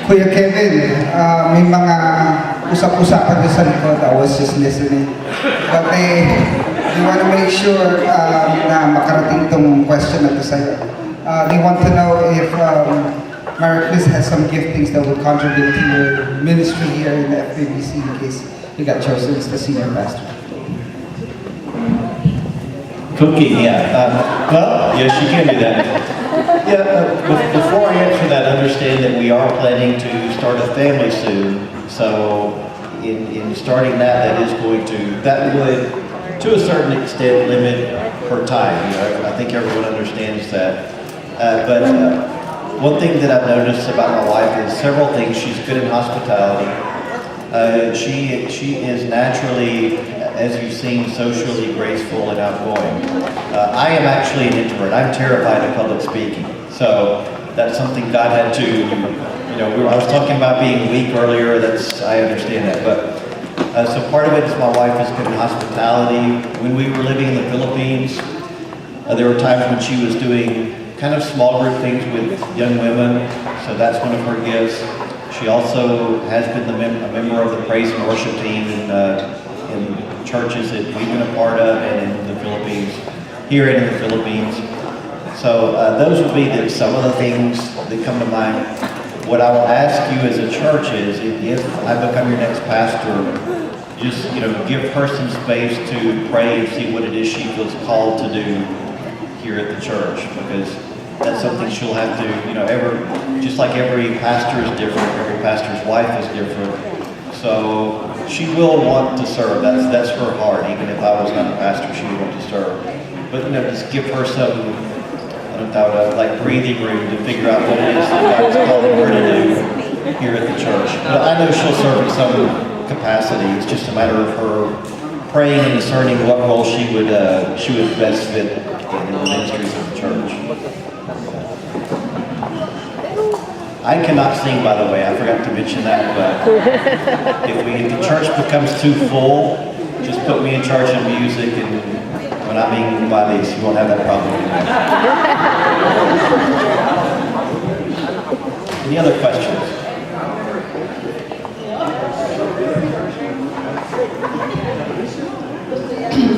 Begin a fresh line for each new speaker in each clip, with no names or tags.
Kuya Kevin, may mga usap-usapan doon sa likod. I was just listening. But they want to make sure na makarating itong question na to sa'yo. They want to know if Mary Chris has some giftings that would contribute to your ministry here in the FBBC in case you got chosen as the senior pastor.
Cookie, yeah. Well, yes, you can do that. Yeah, before I answer that, understand that we are planning to start a family soon. So, in starting that would, to a certain extent, limit her time. You know, I think everyone understands that. One thing that I've noticed about my wife is several things. She's good in hospitality. She is naturally, as you've seen, socially graceful and outgoing. I am actually an introvert. I'm terrified of public speaking. So that's something God had to, I was talking about being weak earlier. I understand that. But so part of it is my wife is good in hospitality. When we were living in the Philippines, there were times when she was doing kind of small group things with young women. So that's one of her gifts. She also has been a member of the praise and worship team in churches that we've been a part of and in the Philippines, here and in the Philippines. So those would be some of the things that come to mind. What I will ask you as a church is, if I become your next pastor, just give her some space to pray and see what it is she feels called to do here at the church, because that's something she'll have to, just like every pastor is different, every pastor's wife is different. So she will want to serve. That's her heart. Even if I was not a pastor, she would want to serve. But just give her some, like breathing room to figure out what it is that God's calling her to do here at the church. But I know she'll serve in some capacity. It's just a matter of her praying and discerning what role she would best fit in the ministries of the church. I cannot sing, by the way. I forgot to mention that. But if the church becomes too full, just put me in charge of music, and when I'm being by these, you won't have that problem anymore. Any other questions?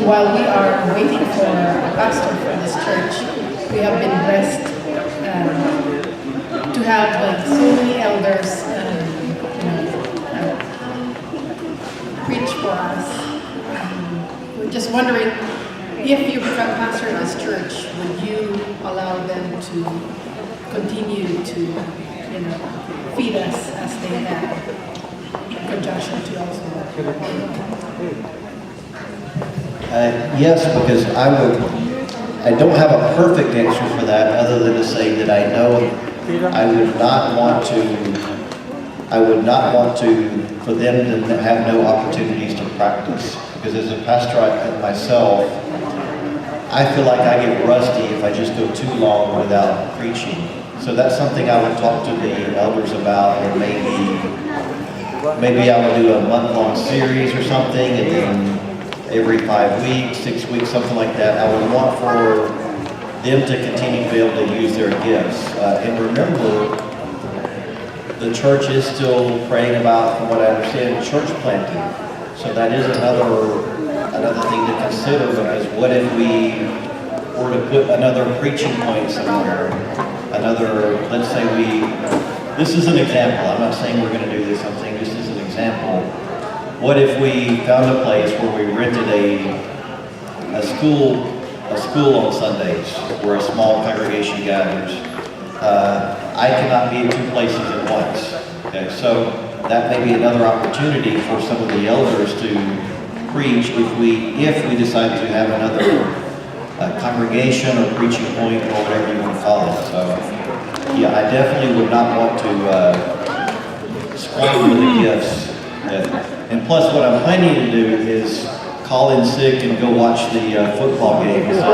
While we are waiting for a pastor for this church, we have been blessed to have so many elders preach for us. We're just wondering, if you become pastor in this church, would you allow them to continue to feed us as they have in conjunction to also?
Yes, because I don't have a perfect answer for that, other than to say that I know I would not want to for them to have no opportunities to practice. Because as a pastor myself, I feel like I get rusty if I just go too long without preaching. So that's something I would talk to the elders about, or maybe I would do a month-long series or something, and then every 5 weeks, 6 weeks, something like that. I would want for them to continue to be able to use their gifts. And remember, the church is still praying about, from what I understand, church planting. So that is another thing to consider, because what if we were to put another preaching point somewhere? Let's say this is an example. I'm not saying we're going to do this. I'm saying this is an example. What if we found a place where we rented a school on Sundays, where a small congregation gathers? I cannot be in two places at once. Okay, so that may be another opportunity for some of the elders to preach if we decide to have another congregation or preaching point, or whatever you want to call it. So yeah, I definitely would not want to squander the gifts. And plus, what I'm planning to do is call in sick and go watch the football game. So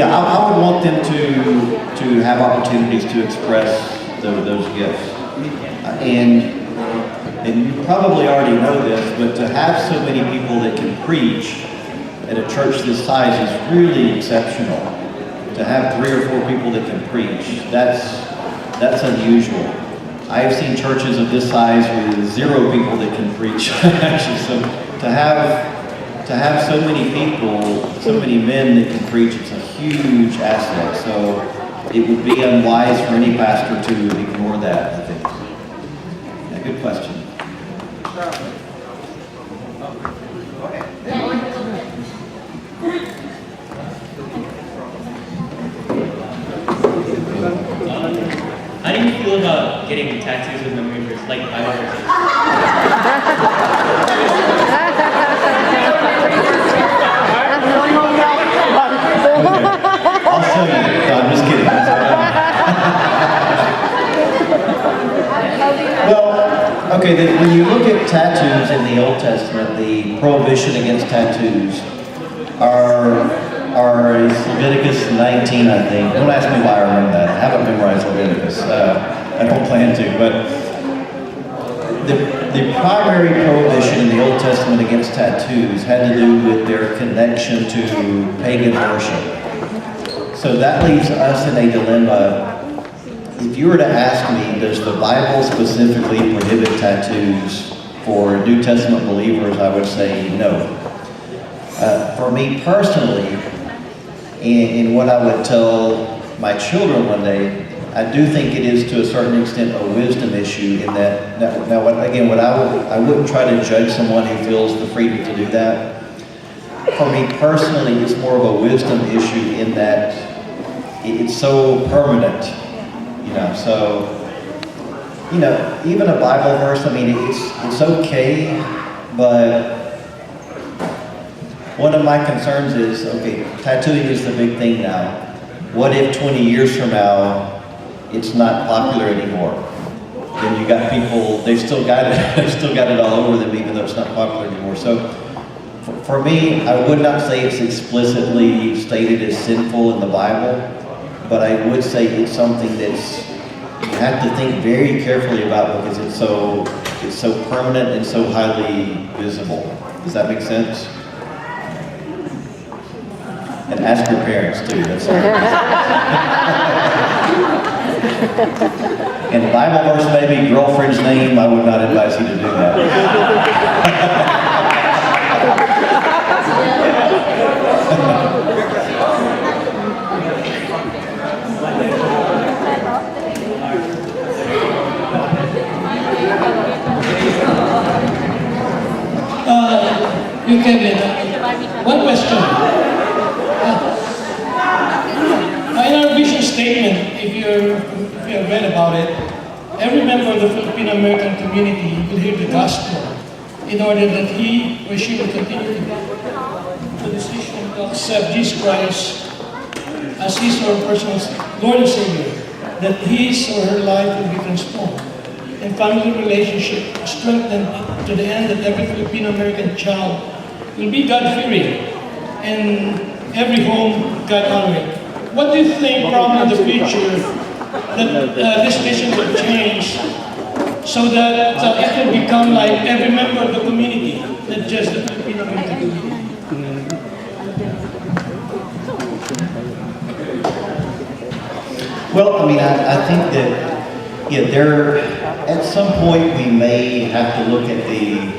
I would want them to have opportunities to express those gifts. And you probably already know this, but to have so many people that can preach at a church this size is really exceptional. To have 3 or 4 people that can preach, that's that's unusual. I've seen churches of this size with 0 people that can preach. Actually, so to have so many people, so many men that can preach, it's a huge asset. So it would be unwise for any pastor to ignore that, I think. Yeah, good question.
How do you feel about getting tattoos with memory verse, like Bible verses?
I'll show you. No, I'm just kidding. Well, okay, when you look at tattoos in the Old Testament, the prohibition against tattoos are Leviticus 19, I think. Don't ask me why I remember that. I haven't memorized Leviticus. I don't plan to, but the primary prohibition in the Old Testament against tattoos had to do with their connection to pagan worship. So that leaves us in a dilemma. If you were to ask me, does the Bible specifically prohibit tattoos for New Testament believers, I would say no. For me personally, in what I would tell my children one day, I do think it is to a certain extent a wisdom issue in that, now again, I wouldn't try to judge someone who feels the freedom to do that. For me personally, it's more of a wisdom issue in that it's so permanent, so, even a Bible verse, I mean, it's okay, but one of my concerns is, okay, tattooing is the big thing now. What if 20 years from now, it's not popular anymore? Then you got people, they've still got it, they've still got it all over them, even though it's not popular anymore. So, for me, I would not say it's explicitly stated as sinful in the Bible, but I would say it's something that's, you have to think very carefully about because it's so permanent and so highly visible. Does that make sense? And ask your parents too. That's and Bible verse maybe girlfriend's name, I would not advise you to do that.
You Kevin, one question. In our vision statement, if you have read about it, every member of the Filipino American community will hear the gospel in order that he or she will continue to make the decision to accept Jesus Christ as his or her personal Lord and Savior, that his or her life will be transformed and family relationship strengthened to the end that every Filipino American child will be God-fearing and every home God-honoring. What do you think probably in the future that this vision will change so that it will become like every member of the community, not just the Filipino American community?
Well, I mean, I think that, at some point we may have to look at the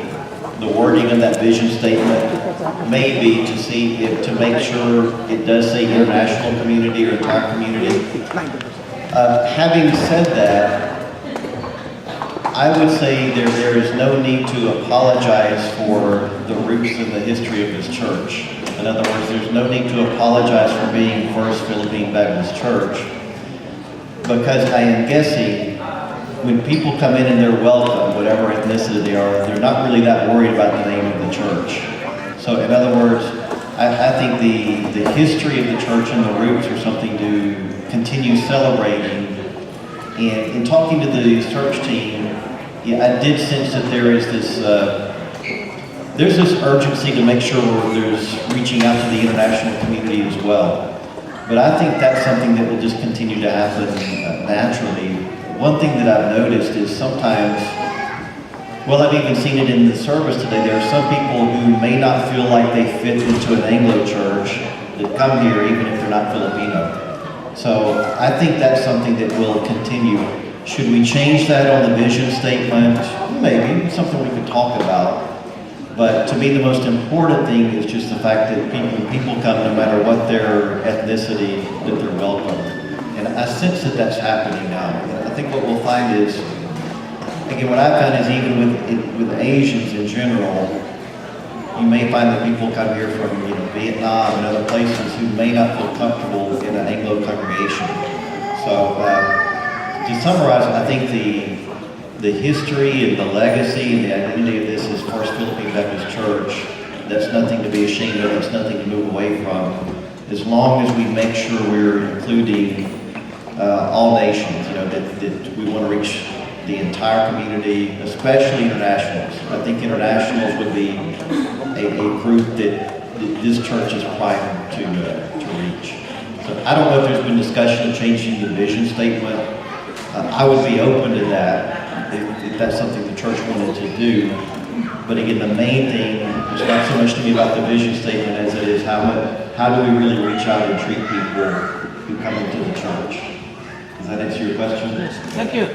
wording of that vision statement, maybe to see if, to make sure it does say international community or entire community. Having said that, I would say there is no need to apologize for the roots and the history of this church. In other words, there's no need to apologize for being First Philippine Baptist Church, because I am guessing when people come in and they're welcome, whatever ethnicity they are, they're not really that worried about the name of the church. So in other words, I think the history of the church and the roots are something to continue celebrating. And in talking to the search team, I did sense that there is there's this urgency to make sure there's reaching out to the international community as well. But I think that's something that will just continue to happen naturally. One thing that I've noticed is sometimes, well, I've even seen it in the service today, there are some people who may not feel like they fit into an Anglo church that come here even if they're not Filipino. So I think that's something that will continue. Should we change that on the vision statement? Maybe, something we could talk about. But to me, the most important thing is just the fact that people come, no matter what their ethnicity, that they're welcome. And I sense that that's happening now. And I think what we'll find is, again, what I've found is even with Asians in general, you may find that people come here from Vietnam and other places who may not feel comfortable in an Anglo congregation. So to summarize, I think the history and the legacy and the identity of this is First Philippine Baptist Church. That's nothing to be ashamed of. That's nothing to move away from. As long as we make sure we're including all nations, that we want to reach the entire community, especially internationals. I think internationals would be a group that this church is primed to reach. So I don't know if there's been discussion of changing the vision statement. I would be open to that if that's something the church wanted to do. But again, the main thing is not so much to me about the vision statement as it is how do we really reach out and treat people who come into the church. Does that answer your question?
Thank you.